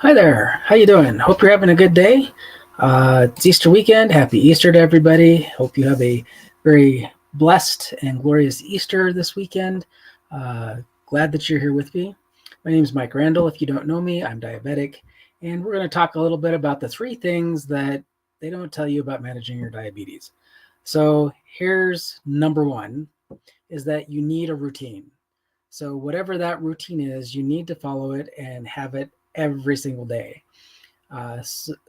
Hi there. How you doing? Hope you're having a good day. It's Easter weekend. Happy Easter to everybody. Hope you have a very blessed and glorious Easter this weekend. Glad that you're here with me. My name is Mike Randall. If you don't know me, I'm diabetic, and we're going to talk a little bit about the three things that they don't tell you about managing your diabetes. So here's number one, is that you need a routine. So whatever that routine is, you need to follow it and have it every single day.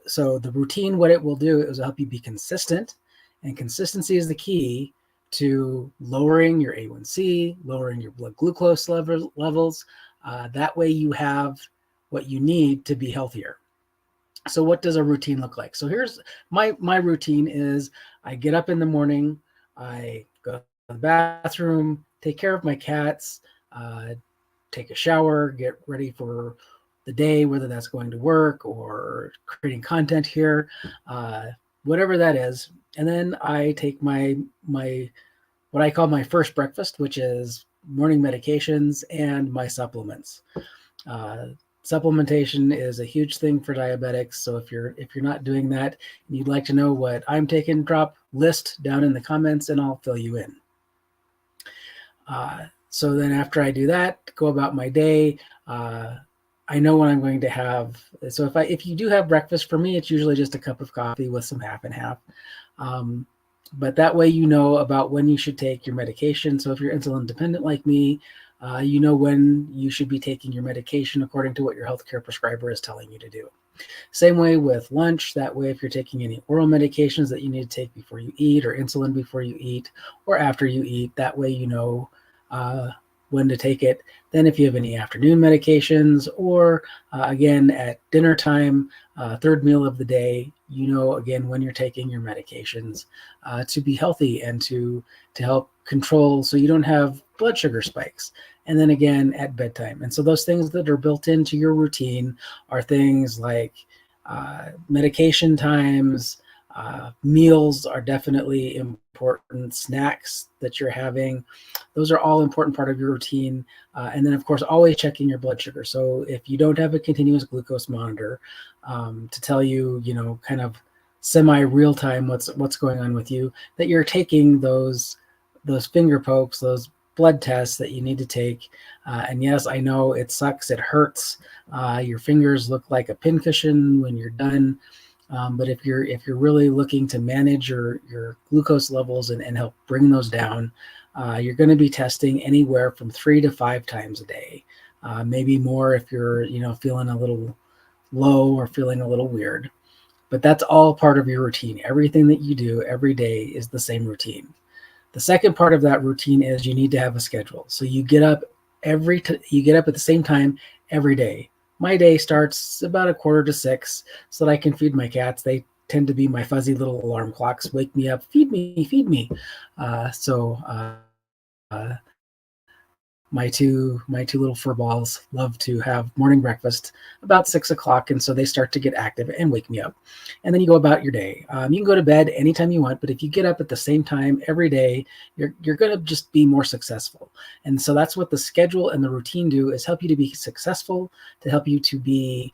So the routine, what it will do is help you be consistent, and consistency is the key to lowering your A1C, lowering your blood glucose levels. That way you have what you need to be healthier. So what does a routine look like? So here's my routine is I get up in the morning, I go to the bathroom, take care of my cats, uh, take a shower, get ready for the day, whether that's going to work or creating content here, uh, whatever that is. And then I take my what I call my first breakfast, which is morning medications and my supplements. Uh, Supplementation is a huge thing for diabetics. So if you're not doing that and you'd like to know what I'm taking, drop list down in the comments and I'll fill you in. So then after I do that, go about my day. I know when I'm going to have. So if you do have breakfast, for me, it's usually just a cup of coffee with some half and half. But that way you know about when you should take your medication. So if you're insulin dependent like me, you know when you should be taking your medication according to what your healthcare prescriber is telling you to do. Same way with lunch. That way, if you're taking any oral medications that you need to take before you eat, or insulin before you eat, or after you eat, that way you know uh, when to take it. Then if you have any afternoon medications, or again at dinner time, third meal of the day, you know again when you're taking your medications to be healthy and to help control so you don't have blood sugar spikes. And then again at bedtime. And so those things that are built into your routine are things like medication times, meals are definitely important, snacks that you're having. Those are all important part of your routine. And then, of course, always checking your blood sugar. So if you don't have a continuous glucose monitor to tell you, kind of semi real time what's going on with you, that you're taking those finger pokes, those blood tests that you need to take. And yes, I know it sucks. It hurts. Your fingers look like a pincushion when you're done. But if you're really looking to manage your glucose levels and help bring those down, you're going to be testing anywhere from 3 to 5 times a day, maybe more if you're feeling a little low or feeling a little weird. But that's all part of your routine. Everything that you do every day is the same routine. The second part of that routine is you need to have a schedule. So you get up you get up at the same time every day. My day starts about 5:45 so that I can feed my cats. They tend to be my fuzzy little alarm clocks. Wake me up, feed me, feed me. My two little fur balls love to have morning breakfast about 6 o'clock, and so they start to get active and wake me up. And then you go about your day. You can go to bed anytime you want, but if you get up at the same time every day, you're going to just be more successful. And so that's what the schedule and the routine do, is help you to be successful, to help you to be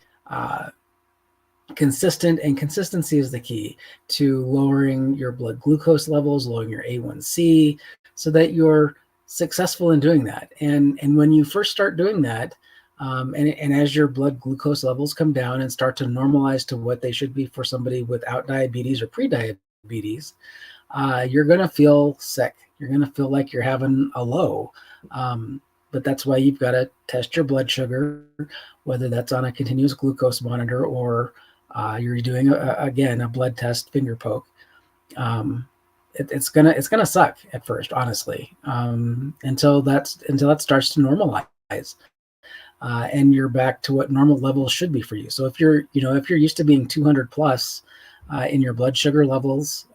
consistent, and consistency is the key to lowering your blood glucose levels, lowering your A1C, so that you're successful in doing that. And when you first start doing that, and as your blood glucose levels come down and start to normalize to what they should be for somebody without diabetes or pre-diabetes, you're going to feel sick. You're going to feel like you're having a low. But that's why you've got to test your blood sugar, whether that's on a continuous glucose monitor or you're doing again a blood test finger poke. It's gonna suck at first, honestly, until that starts to normalize, and you're back to what normal levels should be for you. So if you're used to being 200 plus in your blood sugar levels,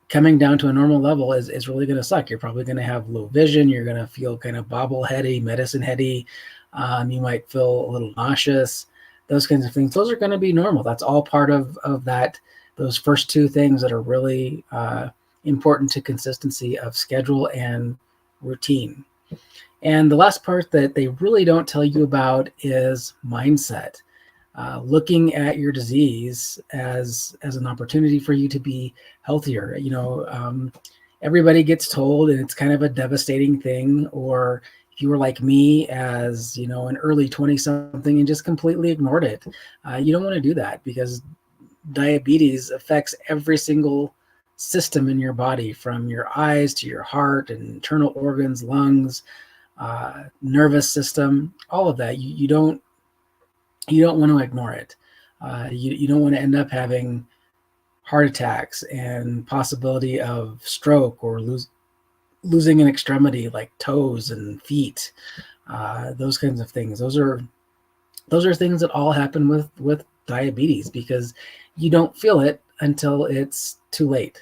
coming down to a normal level is really going to suck. You're probably going to have low vision. You're going to feel kind of bobbleheady, medicine heady. You might feel a little nauseous. Those kinds of things. Those are going to be normal. That's all part of that. Those first two things that are really important to consistency of schedule and routine. And the last part that they really don't tell you about is mindset. Looking at your disease as an opportunity for you to be healthier. Everybody gets told, and it's kind of a devastating thing. Or if you were like me, as an early 20 something, and just completely ignored it, you don't want to do that, because diabetes affects every single system in your body, from your eyes to your heart and internal organs, lungs, nervous system, all of that. You don't want to ignore it. You don't want to end up having heart attacks and possibility of stroke, or losing an extremity like toes and feet. Those kinds of things. Those are things that all happen with diabetes, because you don't feel it until it's too late.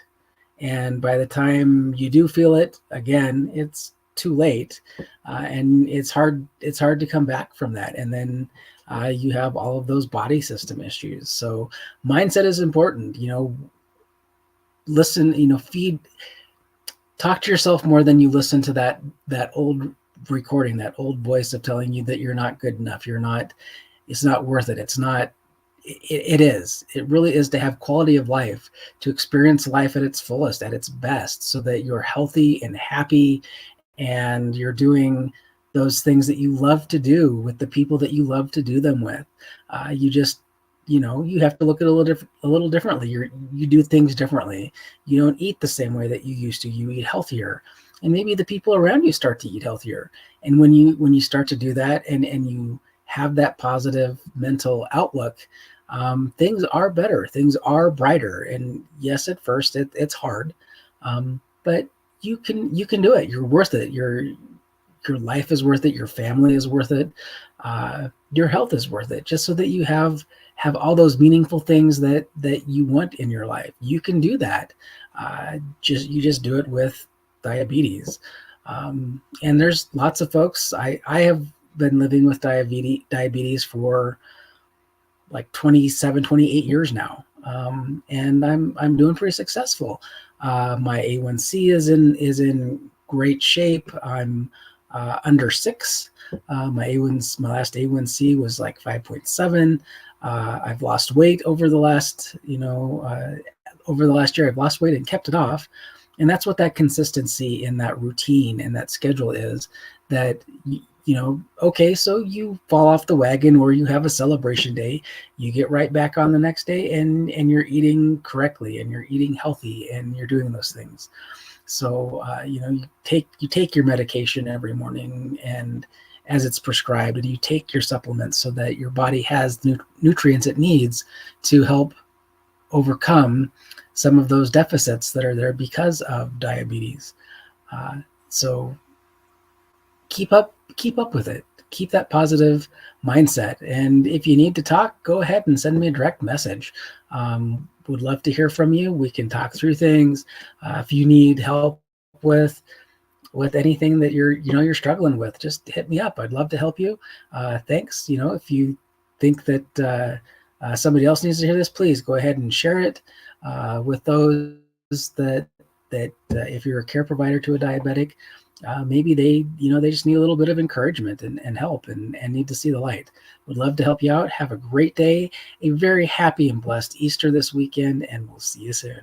And by the time you do feel it, again, it's too late, and it's hard to come back from that. And then you have all of those body system issues. So mindset is important. Listen, talk to yourself more than you listen to that old recording, that old voice of telling you that you're not good enough. It's not worth it. It's not. It is. It really is, to have quality of life, to experience life at its fullest, at its best, so that you're healthy and happy, and you're doing those things that you love to do with the people that you love to do them with. You have to look at it a little differently. You do things differently. You don't eat the same way that you used to. You eat healthier, and maybe the people around you start to eat healthier. And when you start to do that, and you have that positive mental outlook, things are better, things are brighter. And yes, at first it's hard, but you can do it. You're worth it. Your life is worth it. Your family is worth it. Your health is worth it, just so that you have all those meaningful things that you want in your life. You can do that. You just do it with diabetes. And there's lots of folks. I have been living with diabetes for like 27, 28 years now. And I'm doing pretty successful. My A1C is in great shape. I'm under 6. My last A1C was like 5.7. I've lost weight over the last year. I've lost weight and kept it off. And that's what that consistency in that routine and that schedule is. That okay, so you fall off the wagon, or you have a celebration day, you get right back on the next day, and you're eating correctly, and you're eating healthy, and you're doing those things. So you take your medication every morning, and as it's prescribed, and you take your supplements so that your body has nutrients it needs to help overcome some of those deficits that are there because of diabetes. So keep up with it. Keep that positive mindset. And if you need to talk, go ahead and send me a direct message. Would love to hear from you. We can talk through things. If you need help with anything that you're struggling with, just hit me up. I'd love to help you. Thanks. If you think that somebody else needs to hear this, please go ahead and share it with those that if you're a care provider to a diabetic, maybe they just need a little bit of encouragement and help, and need to see the light. Would love to help you out. Have a great day, a very happy and blessed Easter this weekend, and we'll see you soon.